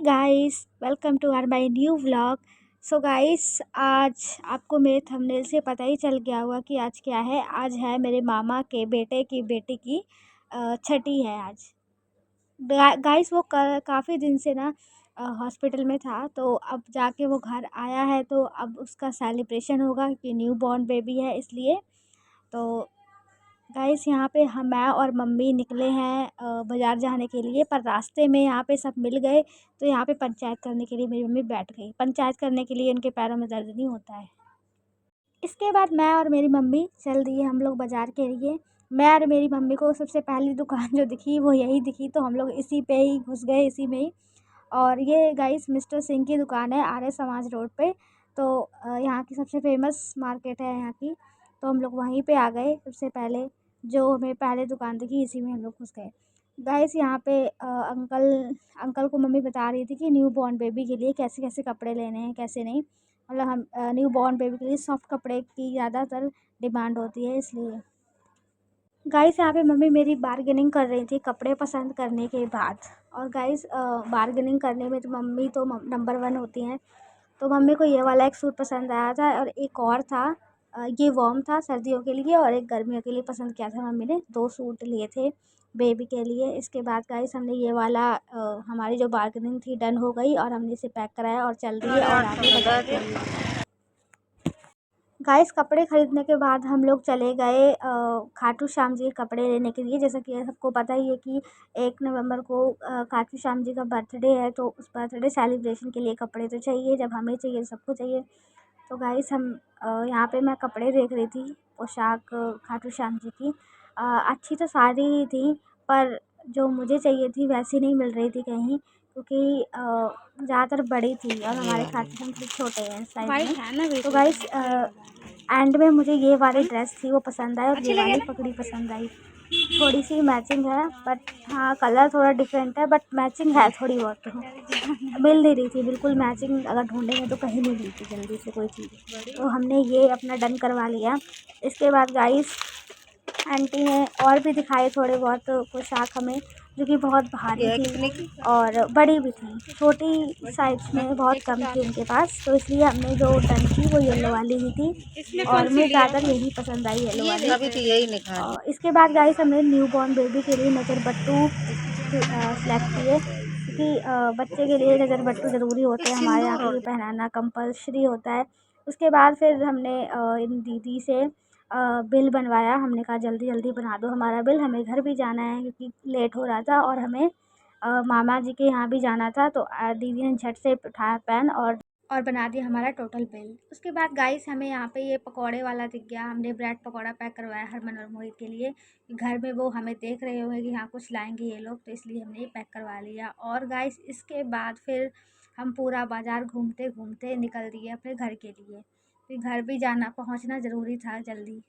Guys, welcome to our my new vlog. So guys, आज आपको मेरे थंबनेल से पता ही चल गया होगा कि आज क्या है। आज है मेरे मामा के बेटे की बेटी की छठी है आज। गाइस वो काफ़ी दिन से ना हॉस्पिटल में था, तो अब जाके वो घर आया है, तो अब उसका सेलिब्रेशन होगा कि न्यू बॉर्न बेबी है इसलिए। तो गाइस यहाँ पे हम मैं और मम्मी निकले हैं बाज़ार जाने के लिए, पर रास्ते में यहाँ पे सब मिल गए, तो यहाँ पे पंचायत करने के लिए मेरी मम्मी बैठ गई। पंचायत करने के लिए उनके पैरों में दर्द नहीं होता है। इसके बाद मैं और मेरी मम्मी चल दिए हम लोग बाज़ार के लिए। मैं और मेरी मम्मी को सबसे पहली दुकान जो दिखी वो यही दिखी, तो हम लोग इसी पे ही घुस गए, इसी में ही। और ये गाइस मिस्टर सिंह की दुकान है, आर्य समाज रोड पे। तो यहाँ की सबसे फेमस मार्केट है यहाँ की, तो हम लोग वहीं पे आ गए सबसे पहले। जो हमें पहले दुकान दिखी इसी में हम लोग घुस गए। गाइस यहाँ पे अंकल अंकल को मम्मी बता रही थी कि न्यू बॉर्न बेबी के लिए कैसे कैसे कपड़े लेने हैं, कैसे नहीं। मतलब हम न्यू बॉर्न बेबी के लिए सॉफ्ट कपड़े की ज़्यादातर डिमांड होती है इसलिए। गाइस यहाँ पे मम्मी मेरी बार्गेनिंग कर रही थी कपड़े पसंद करने के बाद। और गाइस बार्गेनिंग करने में तो मम्मी तो नंबर वन होती हैं। तो मम्मी को ये वाला एक सूट पसंद आया था, और एक और था ये वार्म था सर्दियों के लिए, और एक गर्मियों के लिए पसंद किया था। मम्मी ने 2 सूट लिए थे बेबी के लिए। इसके बाद गाइस हमने ये वाला हमारी जो बार्गेनिंग थी डन हो गई, और हमने इसे पैक कराया और चल दिए और आगे बाजार के लिए। गाइस कपड़े ख़रीदने के बाद हम लोग चले गए खाटू श्याम जी के कपड़े लेने के लिए। जैसा कि सबको पता ही है कि 1 नवंबर को खाटू श्याम जी का बर्थडे है, तो उस बर्थडे सेलिब्रेशन के लिए कपड़े तो चाहिए, जब हमें चाहिए सबको चाहिए। तो गाइस हम यहाँ पे मैं कपड़े देख रही थी, पोशाक खाटू श्याम जी की। अच्छी तो सारी ही थी, पर जो मुझे चाहिए थी वैसी नहीं मिल रही थी कहीं, क्योंकि ज़्यादातर बड़ी थी और हमारे खाटू श्याम जी छोटे हैं साइज़ में। तो गाइस एंड में मुझे ये वाली ड्रेस थी वो पसंद आई, और ये वाली पगड़ी पसंद आई। थोड़ी सी मैचिंग है, बट हाँ कलर थोड़ा डिफरेंट है, बट मैचिंग है थोड़ी बहुत। तो मिल नहीं रही थी बिल्कुल मैचिंग, अगर ढूंढेंगे तो कहीं नहीं मिलती जल्दी से कोई चीज़। तो हमने ये अपना डन करवा लिया। इसके बाद गाइस आंटी ने और भी दिखाए थोड़े बहुत पोशाक हमें, जो कि बहुत भारी थी और बड़ी भी थी। छोटी साइज़ में बहुत कम थी उनके पास, तो इसलिए हमने जो डन की वो येलो वाली ही थी, और मुझे ज़्यादातर यही पसंद आई येलो वाली। और इसके बाद गाइस हमने न्यू बॉर्न बेबी के लिए नज़र बट्टू सेलेक्ट किए, क्योंकि बच्चे के लिए नज़र बट्टू ज़रूरी होते हैं, हमारे यहाँ पे ये पहनाना कंपल्सरी होता है। उसके बाद फिर हमने इन दीदी से बिल बनवाया। हमने कहा जल्दी जल्दी बना दो हमारा बिल, हमें घर भी जाना है क्योंकि लेट हो रहा था, और हमें मामा जी के यहाँ भी जाना था। तो दीदी ने झट से उठाया पेन और बना दिया हमारा टोटल बिल। उसके बाद गाइस हमें यहाँ पे ये पकौड़े वाला दिख गया, हमने ब्रेड पकौड़ा पैक करवाया हरमन और मोहित के लिए। घर में वो हमें देख रहे होंगे कि हाँ कुछ लाएंगे ये लोग, तो इसलिए हमने ये पैक करवा लिया। और गाइस इसके बाद फिर हम पूरा बाज़ार घूमते घूमते निकल दिए अपने घर के लिए, फिर घर भी जाना पहुँचना ज़रूरी था जल्दी।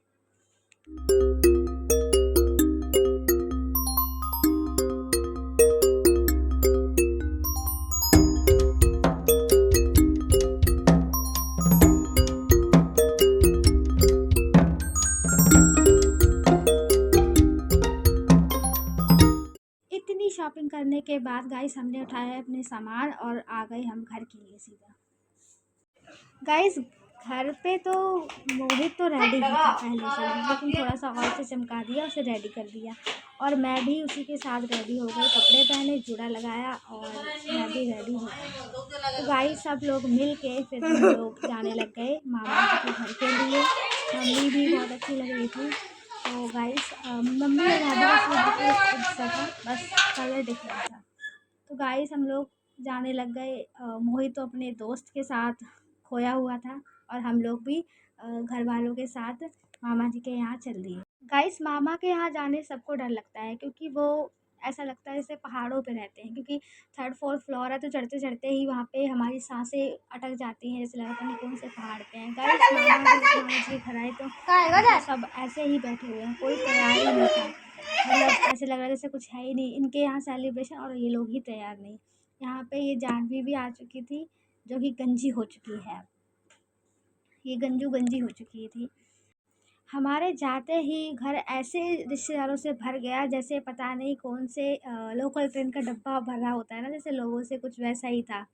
इतनी शॉपिंग करने के बाद गाइस हमने उठाया अपने सामान और आ गए हम घर के लिए सीधा। गाइस घर पे तो मोहित तो रेडी ही था पहले से ही, लेकिन थोड़ा सा और से चमका दिया, उसे रेडी कर दिया, और मैं भी उसी के साथ रेडी हो गई। कपड़े पहने, जूड़ा लगाया, और मैं भी रेडी हो गई। तो गाइस सब लोग मिल के फिर हम लोग जाने लग गए मामा जी के घर के लिए। मम्मी भी बहुत अच्छी लग रही थी। तो गाइस मम्मी और दादी का एक सा था, बस कलर डिफरेंट था। तो गाइस हम लोग जाने लग गए। मोहित तो अपने दोस्त के साथ खोया हुआ था, और हम लोग भी घर वालों के साथ मामा जी के यहाँ चल दिए। गाइस मामा के यहाँ जाने सबको डर लगता है, क्योंकि वो ऐसा लगता है जैसे पहाड़ों पे रहते हैं, क्योंकि 3rd 4th फ्लोर है, तो चढ़ते चढ़ते ही वहाँ पे हमारी सांसें अटक जाती हैं, जैसे लगता नहीं कौन से पहाड़ पे हैं। गाइस मामा जी घर आए तो सब ऐसे ही बैठे हुए हैं, कोई तैयार ही नहीं था। मतलब ऐसे लग रहा है जैसे कुछ है ही नहीं इनके यहाँ सेलिब्रेशन, और ये लोग ही तैयार नहीं। यहाँ पे ये जानवी भी आ चुकी थी, जो कि गंजी हो चुकी है, ये गंजू गंजी हो चुकी थी। हमारे जाते ही घर ऐसे रिश्तेदारों से भर गया जैसे पता नहीं कौन से लोकल ट्रेन का डब्बा भरा होता है ना, जैसे लोगों से कुछ वैसा ही था।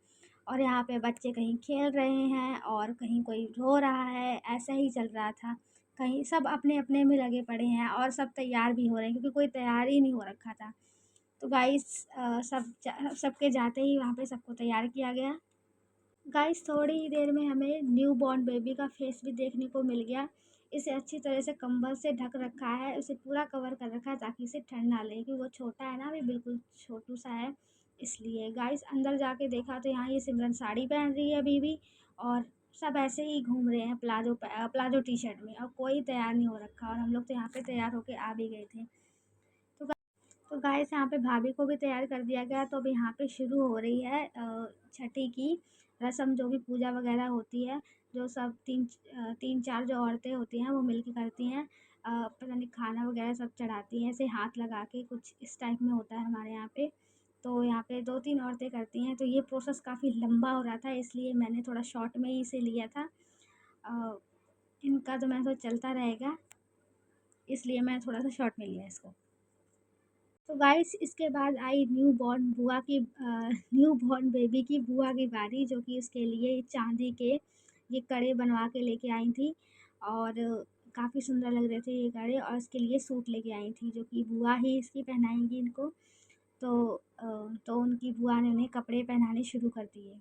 और यहाँ पे बच्चे कहीं खेल रहे हैं और कहीं कोई रो रहा है, ऐसा ही चल रहा था। कहीं सब अपने अपने में लगे पड़े हैं और सब तैयार भी हो रहे हैं क्योंकि कोई तैयार ही नहीं हो रखा था। तो गाइस सबके जाते ही वहाँ पे सबको तैयार किया गया। गाइस थोड़ी ही देर में हमें न्यू बॉर्न बेबी का फेस भी देखने को मिल गया। इसे अच्छी तरह से कंबल से ढक रखा है, उसे पूरा कवर कर रखा है ताकि इसे ठंड ना लगे क्योंकि वो छोटा है ना, अभी बिल्कुल छोटू सा है। इसलिए गाइस अंदर जाके देखा तो यहाँ ये सिमरन साड़ी पहन रही है अभी भी, और सब ऐसे ही घूम रहे हैं प्लाजो टी शर्ट में, और कोई तैयार नहीं हो रखा और हम लोग तो यहाँ पे तैयार होके आ भी गए थे। तो गाइस यहाँ पे भाभी को भी तैयार कर दिया गया। तो अभी यहाँ पे शुरू हो रही है छठी की रस्म, जो भी पूजा वगैरह होती है, जो सब तीन चार जो औरतें होती हैं वो मिलके करती हैं। पता नहीं खाना वगैरह सब चढ़ाती हैं ऐसे हाथ लगा के, कुछ इस टाइप में होता है हमारे यहाँ पे। तो यहाँ पे 2-3 औरतें करती हैं, तो ये प्रोसेस काफ़ी लंबा हो रहा था इसलिए मैंने थोड़ा शॉर्ट में ही इसे लिया था। इनका तो मैं तो चलता रहेगा, इसलिए मैं थोड़ा सा शॉर्ट में लिया इसको। तो गाइस इसके बाद आई न्यू बॉर्न बेबी की बुआ की बारी, जो कि उसके लिए चांदी के ये कड़े बनवा के लेके आई थी और काफ़ी सुंदर लग रहे थे ये कड़े, और इसके लिए सूट लेके आई थी जो कि बुआ ही इसकी पहनाएंगी इनको। तो तो उनकी बुआ ने उन्हें कपड़े पहनाने शुरू कर दिए।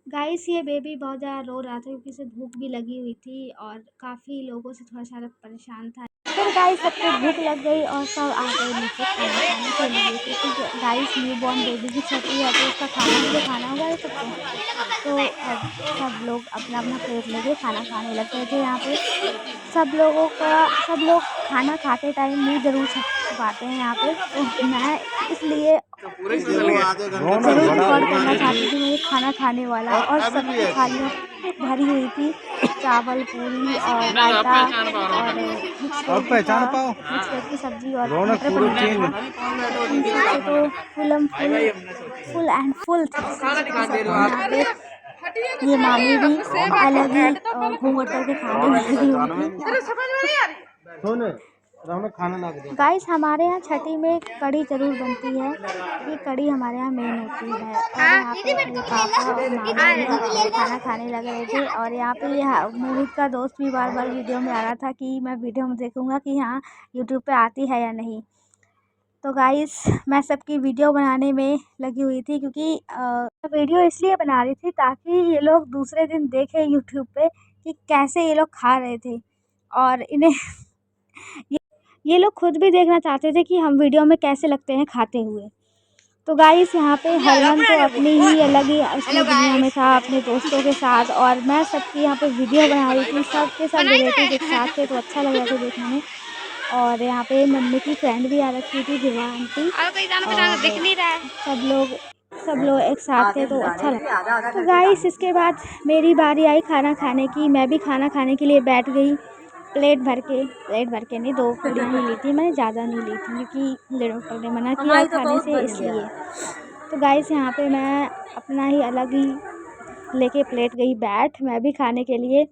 गाइस ये बेबी बहुत ज़्यादा रो रहा था क्योंकि इसे भूख भी लगी हुई थी और काफ़ी लोगों से थोड़ा सा परेशान था। फिर गाइस सबको भूख लग गई और सब आ गए नीचे खाना खाने के लिए, क्योंकि गाइस न्यू बॉर्न बेबी की छठी है तो उसका खाना मुझे खाना होगा ये सबको। तो अब सब लोग अपना अपना प्लेट लेके खाना खाने लग गए थे। यहाँ पे सब लोग खाना खाते टाइम मुँह ज़रूर छुपाते हैं यहाँ पे, तो मैं इसलिए ज़रूर रिकॉर्ड करना चाहती थी मैं खाना खाने वाला। और सबकी थालियाँ भरी हुई थी, चावल, पूरी और रायता और मिक्स वेज की सब्ज़ी और मटर पनीर था। तो फुल एंड फुल यहाँ पे ये मामी भी अलग ही घूंघट करके खाने में लगी हुई थी। गाइस हमारे यहाँ छठी में कढ़ी ज़रूर बनती है, ये कढ़ी हमारे यहाँ मेन होती है। और यहाँ पे ये पापा और मामा खाना खाने लग रहे थे, और यहाँ पे ये मोहित का दोस्त भी बार बार वीडियो में आ रहा था कि मैं वीडियो में देखूँगा कि हाँ यूट्यूब पे आती है या नहीं। तो गाइस मैं सबकी वीडियो बनाने में लगी हुई थी क्योंकि वीडियो इसलिए बना रही थी ताकि ये लोग दूसरे दिन देखें यूट्यूब पे कि कैसे ये लोग खा रहे थे, और इन्हें ये लोग खुद भी देखना चाहते थे कि हम वीडियो में कैसे लगते हैं खाते हुए। तो गाइस यहाँ पे हरमन तो अपनी ही अलग ही असली दुनिया में था अपने दोस्तों के साथ, और मैं सबकी यहाँ पे वीडियो बना रही थी। सब के सब रिलेटिव एक साथ थे तो अच्छा लग रहा था देखने में। और यहाँ पे मम्मी की फ्रेंड भी आ रखी थी, विवाह आंटी, और सब लोग एक साथ थे तो अच्छा लगा। तो गाइस इसके बाद मेरी बारी आई खाना खाने की। मैं भी खाना खाने के लिए बैठ गई। प्लेट भर के नहीं, 2 पूड़ियाँ ही ली थी, मैंने ज़्यादा नहीं ली थी क्योंकि मेरे डॉक्टर ने मना किया खाने से, इसलिए। तो गाइस यहाँ पे मैं अपना ही अलग ही लेके प्लेट गई बैठ मैं भी खाने के लिए।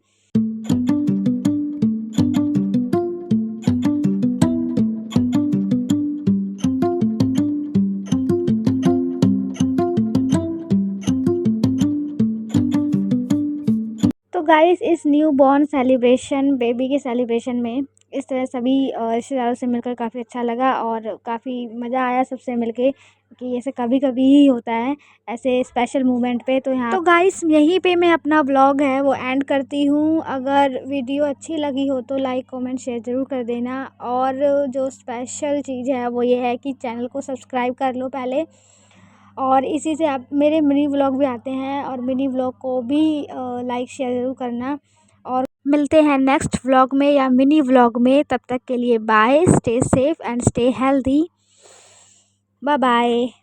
तो गाइस इस न्यू बॉर्न सेलिब्रेशन बेबी के सेलिब्रेशन में इस तरह सभी रिश्तेदारों से मिलकर काफ़ी अच्छा लगा और काफ़ी मज़ा आया सबसे मिलके, कि ऐसे कभी कभी ही होता है ऐसे स्पेशल मोमेंट पे। तो यहाँ तो गाइस यहीं पे मैं अपना व्लॉग है वो एंड करती हूँ। अगर वीडियो अच्छी लगी हो तो लाइक कमेंट शेयर ज़रूर कर देना, और जो स्पेशल चीज़ है वो ये है कि चैनल को सब्सक्राइब कर लो पहले, और इसी से आप मेरे मिनी व्लॉग भी आते हैं, और मिनी व्लॉग को भी लाइक शेयर ज़रूर करना। और मिलते हैं नेक्स्ट व्लॉग में या मिनी व्लॉग में, तब तक के लिए bye, stay safe and stay healthy, bye bye.